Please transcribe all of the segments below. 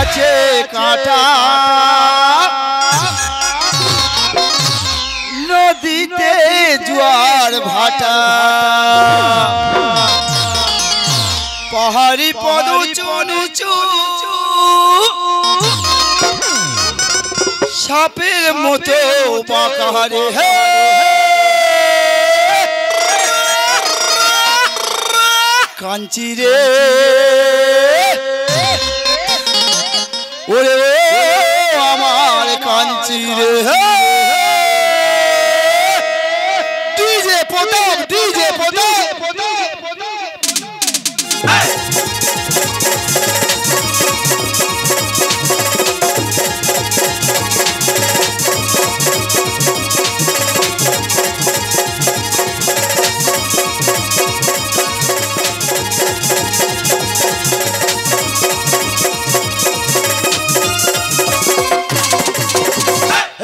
গেছে কাঁটা নদীতে জোয়ার ভাটা পাহাড়ি পদ চুনুচু সাপের মতো বাঁকারে হে কাঞ্চি রে ওরে আমার কাঞ্চি রে ডিজে প্রতাপ ডিজে প্রতাপ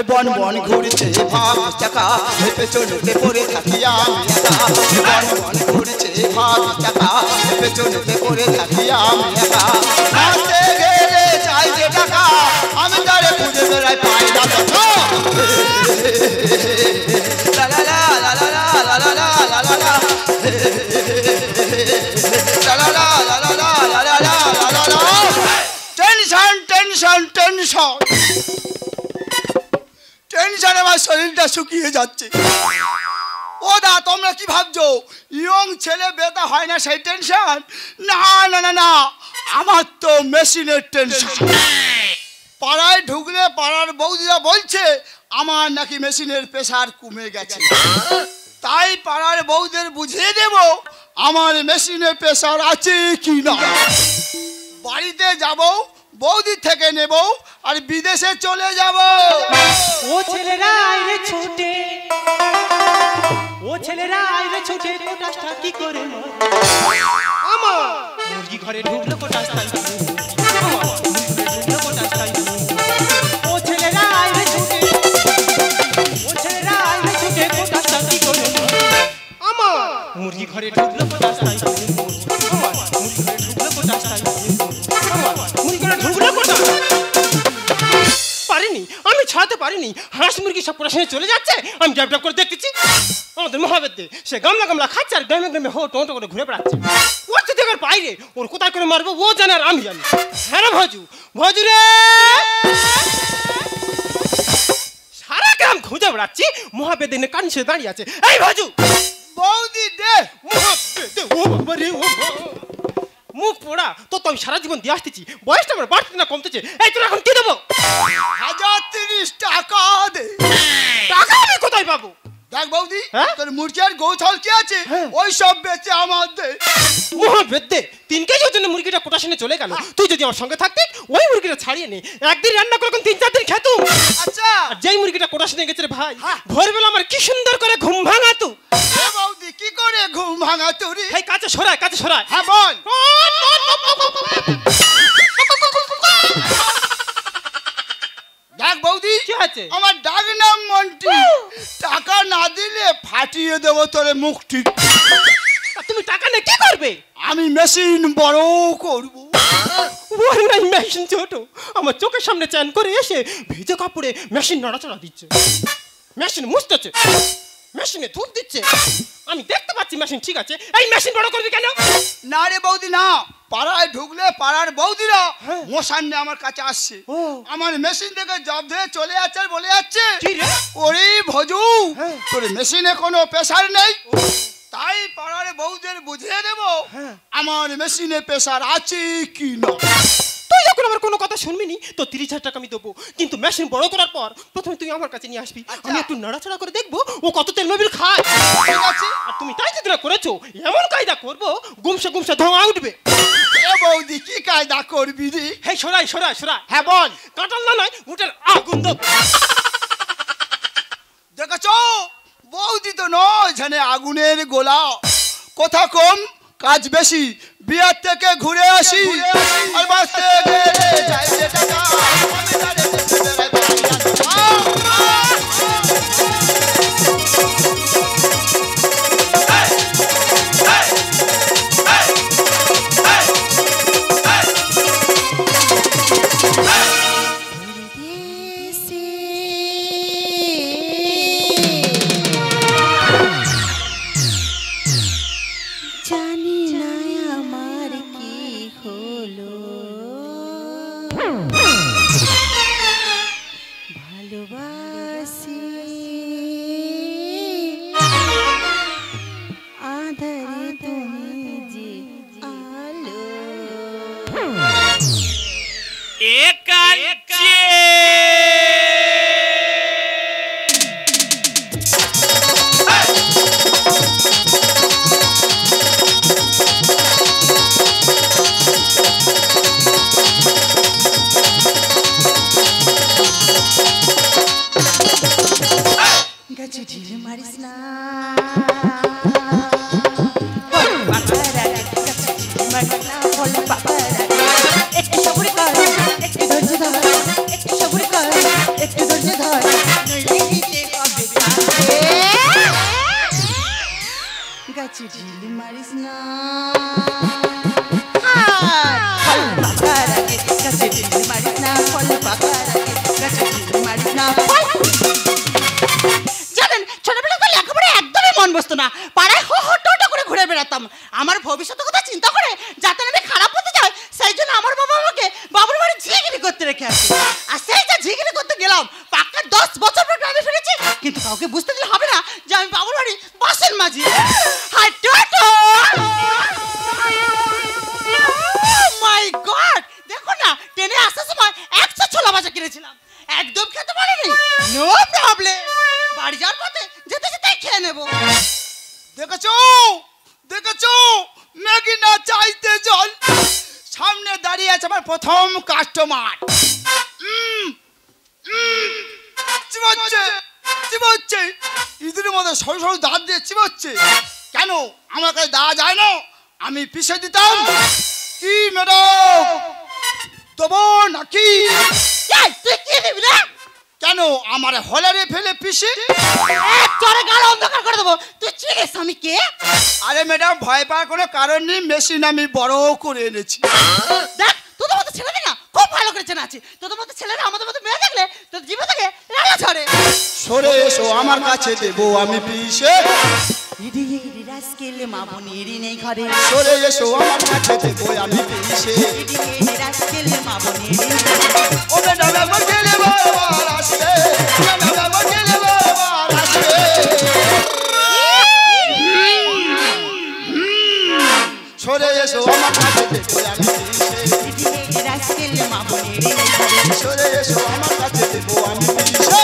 বন বন ঘুরছে ভাগ চাকা পেছনে পড়ে থাকি আমি একা বন বন ঘুরছে ভাগ চাকা পেছনে পড়ে থাকি আমি একা হাতে গেলে চাই যে টাকা আমি তারে খুঁজে বেড়াই পাই না লা লা লা লা লা লা লা লা লা লা লা টেনশন টেনশন টেনশন টেনশনে আমার শরীরটা শুকিয়ে যাচ্ছে ও দা তোমরা কি ভাবছো ইয়ং ছেলে বেতা হয় না সেই টেনশন না না না না আমার তো মেশিনের টেনশন পাড়ায় ঢুকলে পাড়ার বৌদিরা বলছে আমার নাকি মেশিনের প্রেসার কমে গেছে তাই পাড়ার বৌদের বুঝিয়ে দেব আমার মেশিনের প্রেসার আছে কি না বাড়িতে যাব বৌদি থেকে নেব আর বিদেশে চলে যাব ও ছেলেরা আইরে ছুটে ও ছেলেরা আইরে ছুটে কোটাসটা কি করে আমার মুরগি ঘরে ঢুকলো কোটাসটাই ও ছেলেরা আইরে ছুটে কোটাসটা কি করে আমার মুরগি ঘরে ঢুকলো কোটাসটাই আমি ছাড়তে পারিনি হাঁস মুরগি সব পড়াশোনায় চলে যাচ্ছে আমি ড্যাপ ড্যাপ করে দেখতেছি আমাদের মহাবেদ্যে সে গামলা গামলা খাচ্ছে আর গ্রামে গ্রামে টোটো করে ঘুরে বেড়াচ্ছে ওর যদি এবার বাইরে ওর কোথায় করে মারবো ও জানে আর আমি জানি হ্যাঁ রে ভজু ভজু রে সারা গ্রাম খুঁজে বেড়াচ্ছি মহাবেদ্যে কান সে দাঁড়িয়ে আছে এই ভজু বৌদি দে মহাবেদ্যে ও বাবা রে ও মুখ পোড়া তো আমি সারা জীবন দিয়ে আসতেছি বয়সটা আমার বাড়তে না কমতেছে এই তোর এখন কি দেবো 1030 টাকা দে টাকা আমি কোথায় পাবো দেখ বৌদি তোর মুরগি আর গৌছল কি আছে ওই সব বেচে আমার দে মহাবেদ্যে 3 কেজি ওজনের মুরগিটা কোটাশনে চলে গেল তুই যদি আমার সঙ্গে থাকতি ওই মুরগিটা ছাড়িয়ে নে একদিন রান্না করে 3-4 দিন খেতুম আচ্ছা আর যেই মুরগিটা কোটাশনে গেছে রে ভাই ভোরবেলা আমার কি সুন্দর করে ঘুম ভাঙাতো এ বৌদি কি করে ঘুম ভাঙাতো রে এই কাছে সরায় হ্যাঁ বল দেখ বৌদি কি আছে আমার ডাক নাম মন্টি টাকা না দিলে ফাটিয়ে দেবো তোরে মুখটি তুমি টাকা নিয়ে কি করবে আমি মেশিন বড় করব ওর নাই মেশিন ছোট আমার চোখের সামনে চ্যান করে এসে ভেজা কাপড়ে মেশিন নড়াচড়া দিচ্ছে মেশিন মুছতেছে মেশিনে ধূপ দিচ্ছে আমি দেখতে পাচ্ছি মেশিন ঠিক আছে এই মেশিন বড় করবি কেন না রে বৌদি না পাড়ায় ঢুকলে পাড়ার বৌদিরা মশান নিয়ে আমার কাছে আসছে আমার মেশিন থেকে জব ধরে চলে যাচ্ছে আর বলে যাচ্ছে ওরে ভজু তোর মেশিনে কোনো প্রেসার নেই তাই পাড়ার বৌদের বুঝিয়ে দেব আমার মেশিনে প্রেসার আছে কি না তুই যখন আমার কোনো কথা শুনবি নি তো 30,000 টাকা আমি দেবো কিন্তু মেশিন বড় করার পর প্রথমে তুই আমার কাছে নিয়ে আসবি আমি একটু নাড়াচাড়া করে দেখবো ও কত তেল মোবিল খায় ঠিক আছে আর তুমি তাই যদি না করেছো এমন কায়দা করবো গুমসে ধোঁয়া উঠবে এ বৌদি কি কায়দা করবি রে হেই সরাই হ্যাঁ বল কাঁটাল না নয় উঠের আগুন দেব দেখেছো বৌদি তো নয় জানে আগুনের গোলা কথা কম কাজ বেশি বিয়ার থেকে ঘুরে আসি আর বাঁচতে গেলে যাই যে টাকা আমি তারে দেশে বেড়াই গাছে ঢিল মারিস না ফল পাকার আগে গাছে ঢিল মারিস না ফল পাকার আগে গাছে ঢিল মারিস না জানেন ছোটবেলা তো লেখাপড়া একদমই মন বসতো না পাড়ায় হো হো টোটো করে ঘুরে বেড়াতাম আমার ভবিষ্যতের কথা চিন্তা করে যাতে আমি খারাপ হতে যাই সেই জন্য আমার বাবা আমাকে বাবুর বাড়ি ঝিগিরি করতে রেখে আসে আর সেই যে ঝিগিরি করতে গেলাম পাক্কা 10 বছর পর গ্রামে ফিরেছি কিন্তু কাউকে বুঝতে দিলে হবে না যে আমি বাবুর বাড়ি বাসের মাঝি হাই টোটো মাই গড দেখো না ট্রেনে আসার সময় 100 ছোলা ভাজা কিনেছিলাম একদম খেতে পারিনি নো প্রবলেম বাড়ি যাওয়ার পথে যেতে যেতে খেয়ে নেব দেখেছো ম্যাগি না চাইতে জল সামনে দাঁড়িয়ে আছে আমার প্রথম কাস্টমার চিবাচ্ছে ইঁদুরের মতো সরু সরু দাঁত দিয়ে চিবাচ্ছে কেন আমার কাছে দেওয়া যায় না আমি পিষে দিতাম কি ম্যাডাম দেবো নাকি তুই কি দিবি না কেন আমার হলারে ফেলে পিষে তোরে গাল অন্ধকার করে দেবো তুই চিনিস আমি কে আরে ম্যাডাম ভয় পাওয়ার কোনো কারণ নেই মেশিন আমি বড় করে এনেছি দেখ তোদের মতো ছেলেদের না খুব ভালো করে চেনা আছে তোদের মতো ছেলেরা আমাদের মতো মেয়ে দেখলে তোদের জীবন থেকে লালা ছড়ে সরে এসো আমার কাছে দেবো আমি পিষে ইডি ইডি রাস্কেল মামুনিরি নেই ঘরে সরে এসো আমার কাছে দেবো আমি পিষে ইডি ইডি রাস্কেল মামুনিরি ও ম্যাডাম আমার গেলে বারবার আসবে ম্যাডাম আমার গেলে বারবার আসবে সরে এসো আমার কাছে দেবো আমি পিষে ইডি ইডি রাস্কেল মামুনিরি সরে এসো আমার কাছে দেবো আমি পিষে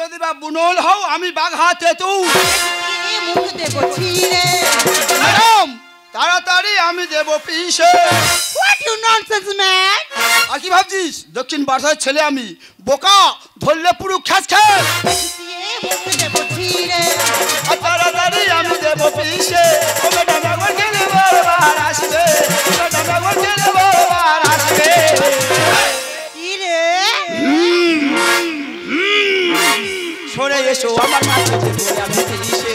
যদি বা বুনল হও আমি বাঘ হাতে তুই ম্যাডাম তাড়াতাড়ি আমি দেবো পিষে What you nonsense man? আর কি ভাবছিস দক্ষিণ বাসার ছেলে আমি বোকা ধরলে পুরো খ্যাচ খ্যাচ আর তাড়াতাড়ি আমি দেবো পিষে ও ম্যাডাম একবার গেলে বারবার আসবে ম্যাডাম একবার গেলে বারবার আসবে সরে এসো আমার কাছে দেবো আমি পিষে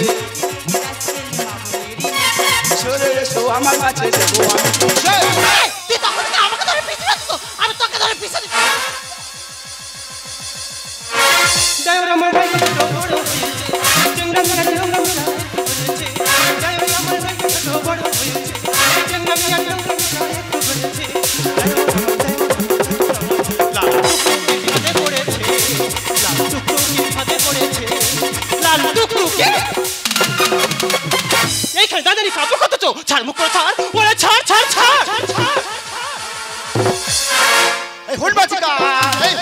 সরে এসো আমার কাছে দেবো আমি পিষে তুই তখন আমাকে ধরে পিছনে দিস আমি তোকে ধরে পিছনে দিই ড্রাইভার আমার ভাই কত বড় হয়েছে জঙ্গল মেলা জঙ্গল মেলা বলেছে ড্রাইভার আমার ভাই কত বড় হয়েছে জঙ্গল মেলা জঙ্গল মেলা বলেছে লাল টুকরু কি ফাঁদে পড়েছে লাল টুকরু কি ফাঁদে পড়েছে লাল টুকরু কি এইখানে দাদারি কাপড় কতছো ছাড় মুখ করে ছাড় ওরে ছাড় ছাড় ছাড় ছাড় এই হুন বাচিকা এই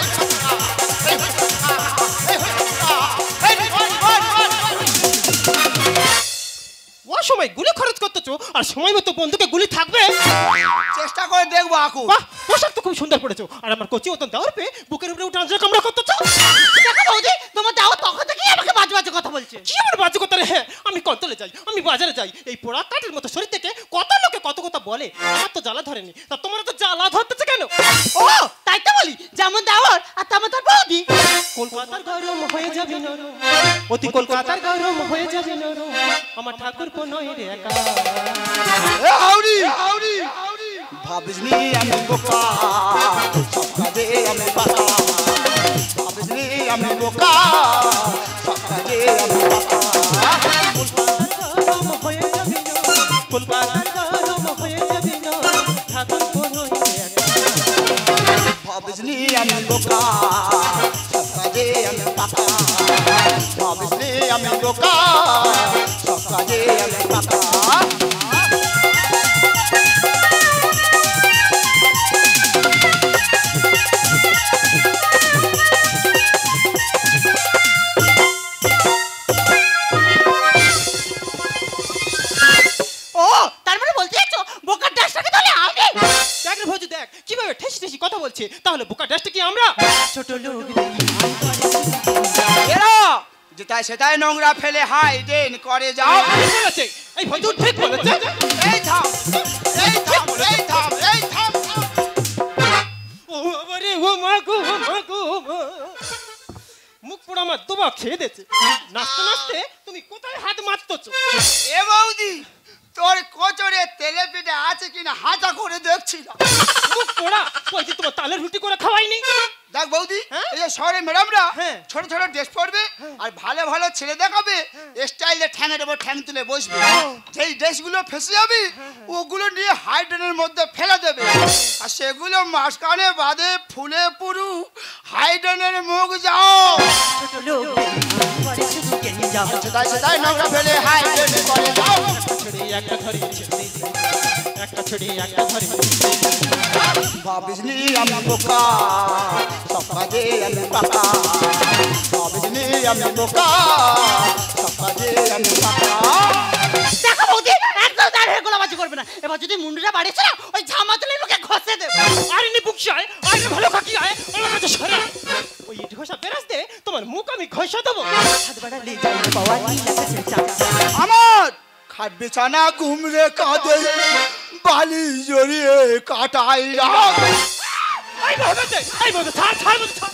সময় গুলি খরচ করতেছো আর সময় মতো বন্ধুকে গুলি থাকবে চেষ্টা করে দেখবো আকু বাহ পোশাক তো খুব সুন্দর পড়েছো আর আমার কচি মতন দেওয়ার পে বুকের উপরে উঠে আনজা কামড়া করতেছো দেখো বৌদি তোমার দাও তখন থেকেই আমাকে বাজে বাজে কথা বলছে কি আমার বাজে কথা রে হ্যাঁ আমি কন্তলে যাই আমি বাজারে যাই এই পোড়া কাঠের মতো শরীর থেকে কত লোকে কত কথা বলে আমার তো জ্বালা ধরেনি তা তোমার তো জ্বালা ধরতেছে কেন ও তাই তো বলি যেমন দেওয়ার আর তেমন তার বৌদি কলকাতার গরম হয়ে যাবে নরম অতি কলকাতার গরম হয়ে যাবে নরম আমার ঠাকুর কোন রে একা এ হাউরি হাউরি ভাবিসনি আমি বোকা সব কাজে আমি পাকা ভাবিসনি আমি বোকা সব কাজে আমি পাকা কলকাতার গরম হয়ে যাবে নরম কলকাতার গরম হয়ে যাবে নরম ঠাকুর কোন রে একা ভাবিসনি আমি বোকা সব কাজে আমি পাকা ভাবিসনি আমি বোকা সব কাজে আমি পাকা বেশি কথা বলছে তাহলে বোকা ড্যাশটা কি আমরা ছোট লোক এরা যেটাই সেটাই নোংরা ফেলে হাইডেন করে যাও। ঠিক বলেছে এই ভজু ঠিক বলেছে এই থাম এই থাম এই থাম এই থাম। ও আরে ও মা গো ও মা গো ও মা। মুখ পোড়া আমার দোবা খেয়ে দিয়েছে নাচতে নাচতে তুমি কোথায় হাত মারতেছো এ বৌদি তোর কোচরে তেলে পিঠে আছে কিনা হাতা করে দেখছি না। মুখ পোড়া কই যে তোমার তালের রুটি করে খাওয়াইনি দেখ বৌদি হ্যাঁ? এই যে শহরে ম্যাডামরা হ্যাঁ। ছোট ছোট ড্রেস পরবে আর ভালো ভালো ছেলে দেখাবে স্টাইলে ঠ্যাঙের উপর ঠ্যাং তুলে বসবে যেই ড্রেসগুলো ফেসে যাবে ওগুলো নিয়ে হাইড্রেনের মধ্যে ফেলে দেবে আর সেগুলো মাঝখানে বাঁধে ফুলে পুরু হাইড্রেনের মুখ যাও। ছোট লোক সেটাই সেটাই নোংরা ফেলে হাইড্রেন করে যাও। ছড়ি একটা ধরি একটা ছড়ি একটা ধরি ভাবিসনি আমি বোকা সব কাজে আমি পাকা ভাবিসনি আমি বোকা সব কাজে আমি পাকা। দেখো বৌদি একদম তার হয়ে গোলাবাজি করবে না এবার যদি মুন্ডুটা বাড়িয়েছে না ওই ঝামা তুলে মুখে ঘষে দেবে আরে নি বুকশায় আরে ভালো কাকি আয় আমার কাছে সরা ওই ইট ঘষা বেরাস দে তোমার মুখ আমি ঘষা দেবো হাত বাড়ালে যাই বাবা কি লাগছে চাচা আমার খাট বিছানা ঘুমরে কাঁদে বালি জড়িয়ে কাটাই রাখ। এই বাবাতে ছাড় ছাড় বলতে ছাড়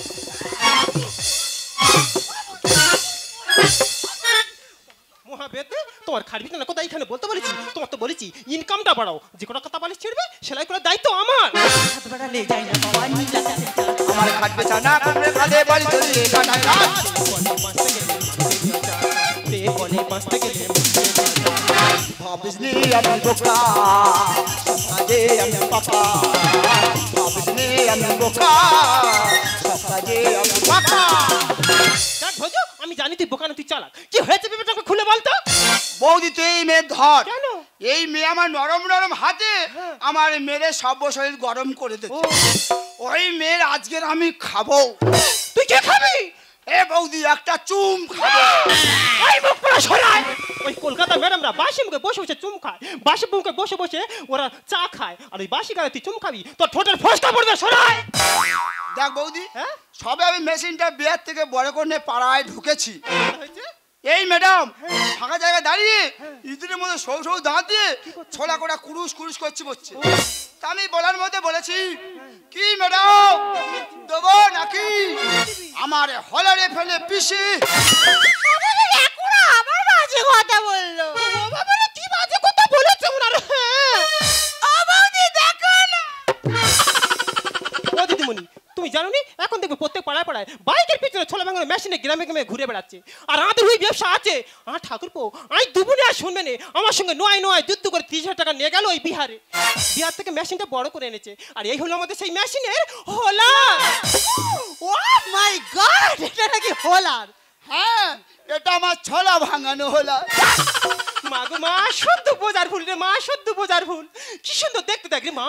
মহাবেদে তোমার খাট বিছানা কথা এখানে বলতে বলেছি তোমার তো বলেছি ইনকামটা বাড়াও যে কোনো কথা বালিশ ছিড়বে সেলাই করার দায়িত্ব আমার হাত বাড়ালে যাই না বাবা কি লাগছে চাচা আমার খাট বিছানা ঘুমরে কাঁদে বালি জড়িয়ে কাটাই রাখ। বলে বাঁচতে গেলে ভাবিসনি আমি বোকা সব কাজে আমি পাকা ভাবিসনি আমি বোকা সব কাজে আমি পাকা। দেখ ভজু আমি জানি তুই বোকা না তুই চালাক কি হয়েছে ব্যাপারটা খুলে বলতো বৌদি তুই এই মেয়ে ধর কেন? এই মেয়ে আমার নরম নরম হাতে আমার মেরে সব শরীর গরম করে দিচ্ছে ওই মেয়ের আজকের আমি খাবো। তুই কে খাবি এ বৌদি একটা চুম খাবো। ওই মুখ পুরো সরাই ওই কলকাতা ম্যাডামরা বাসি মুখে বসে বসে চুম খায় বাসি মুখে বসে বসে ওরা চা খায় আর ওই বাসি গায়ে তুই চুম খাবি তোর ঠোঁটের ফসকা পড়বে সরাই দেখ বৌদি হ্যাঁ সবে আমি মেশিনটা বিয়ের থেকে বড় করে পাড়ায় ঢুকেছি হয়েছে এই ম্যাডাম ফাঁকা জায়গায় দাঁড়িয়ে ইঁদুরের মধ্যে সৌ সৌ দাঁত দিয়ে ছোলা করে কুরুস কুরুস করছি বলছে তা আমি বলার মধ্যে বলেছি কি ম্যাডাম দেবো নাকি আমার হলারে ফেলে পিসি আবার বাজে কথা বললো ও বাবা রে কি বাজে কথা বলেছে ওনার ও বৌদি দেখো না ও দিদিমণি তুমি জানো নি এখন দেখবে প্রত্যেক পাড়ায় পাড়ায় বাইকের পিছনে ছোলা ভাঙানোর মেশিনে গ্রামে গ্রামে ঘুরে বেড়াচ্ছে আর আমাদের ওই ব্যবসা আছে ঠাকুরপো আমি দুপুরে আর শুনবে না আমার সঙ্গে নয় নয় যুদ্ধ করে 30,000 টাকা নিয়ে গেল ওই বিহারে বিহার থেকে মেশিনটা বড় করে এনেছে আর এই হলো আমাদের সেই মেশিনের হোলা ও মাই গড এটা নাকি হোলার হ্যাঁ এটা আমার ছোলা ভাঙানো হলো মা গো মা শুদ্ধ বোঝার ভুল রে মা শুদ্ধ বোঝার ভুল কি সুন্দর দেখতে দেখ রে মা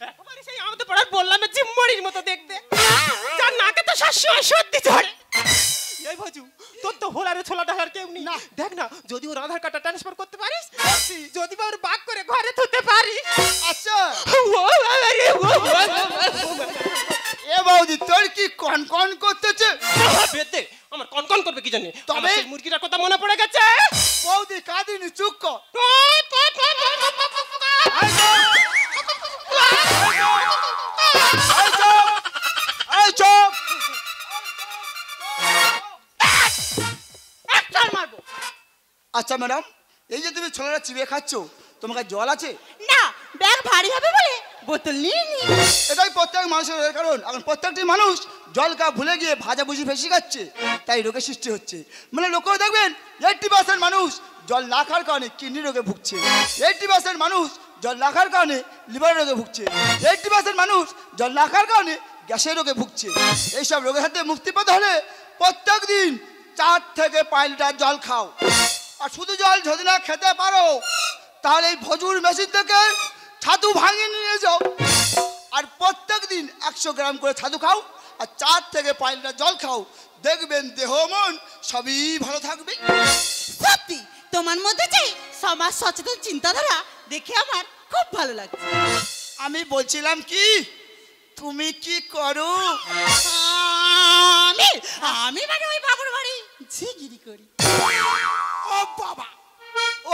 একেবারে সেই আমাদের পাড়ার বললাম জিম্মড়ির মতো দেখতে যার নাকে তো সবসময় সর্দি ধরে এই ভাজু তোর তো হোলারে ছোলা ঢালার কেউ নেই দেখ না যদি ওর আধার কার্ডটা ট্রান্সফার করতে পারিস যদি বা ওর বাগ করে ঘরে ধুতে পারিস আচ্ছা ও বাবা রে ও এ বৌদি তোর কি কন কন করতেছে বেতে আমার কনকন করবে কি জানি তবে? তবে সেই মুরগিটার কথা মনে পড়ে গেছে বৌদি কাঁদিনি চুপ কর এই চুপ এই চুপ একটার মারবো আচ্ছা ম্যাডাম এই যে তুমি ছোলাটা চিবিয়ে খাচ্ছ তোমার কাছে জল আছে না ব্যাগ ভারী হবে বলে বোতল নিয়ে নি এটাই প্রত্যেক মানুষের এর কারণ এখন প্রত্যেকটি মানুষ জল কা ভুলে গিয়ে ভাজা ভুজি বেশি খাচ্ছে তাই রোগের সৃষ্টি হচ্ছে মানে লক্ষ্য দেখবেন 80% মানুষ জল না খাওয়ার কারণে কিডনি রোগে ভুগছে 80% মানুষ জল না খাওয়ার কারণে লিভার রোগে ভুগছে 80% মানুষ জল না খাওয়ার কারণে গ্যাসের রোগে ভুগছে এইসব রোগের হাতে মুক্তি পেতে হলে প্রত্যেক দিন 4 থেকে 5 লিটার জল খাও আর শুধু জল যদি না খেতে পারো তাহলে এই ভজুর মেশিন থেকে ছাতু ভাঙিয়ে নিয়ে যাও আর প্রত্যেক দিন 100 গ্রাম করে ছাতু খাও আর 4 থেকে 5 লিটার জল খাও দেখবেন দেহ মন সবই ভালো থাকবে সত্যি তোমার মধ্যে যে সমাজ সচেতন চিন্তাধারা দেখে আমার খুব ভালো লাগছে আমি বলছিলাম কি তুমি কি করো? আমি আমি মানে ওই বাবুর বাড়ি ঝিগিরি করি। ও বাবা,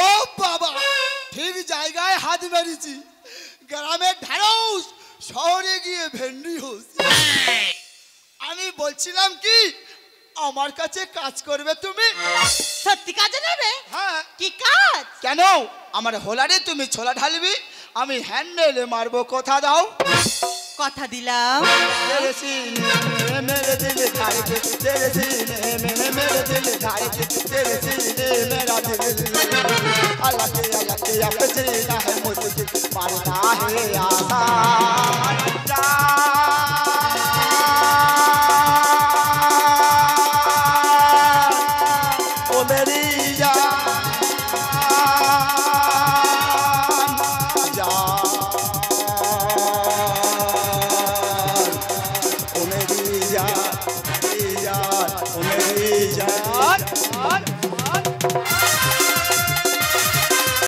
ও বাবা, ঠিক জায়গায় হাত মেরেছি। গ্রামের ঢেঁড়স, শহরে গিয়ে ভেন্ডি হোস। আমি বলছিলাম কি, আমার কাছে কাজ করবে তুমি? সত্যি কাজে নেবে? হ্যাঁ। কি কাজ? কেন? আমার হোলারে তুমি ছোলা ঢালবি, আমি হ্যান্ডেলে মারবো। কথা দাও। কথা দিলাম। तेरे सीने में मेरे दिल धड़के, तेरे सीने में मेरे दिल धड़के, तेरे सीने मेरा दिल। अलग अलग सीना है मुझे, मारना है आसान। ओ मेरी जान,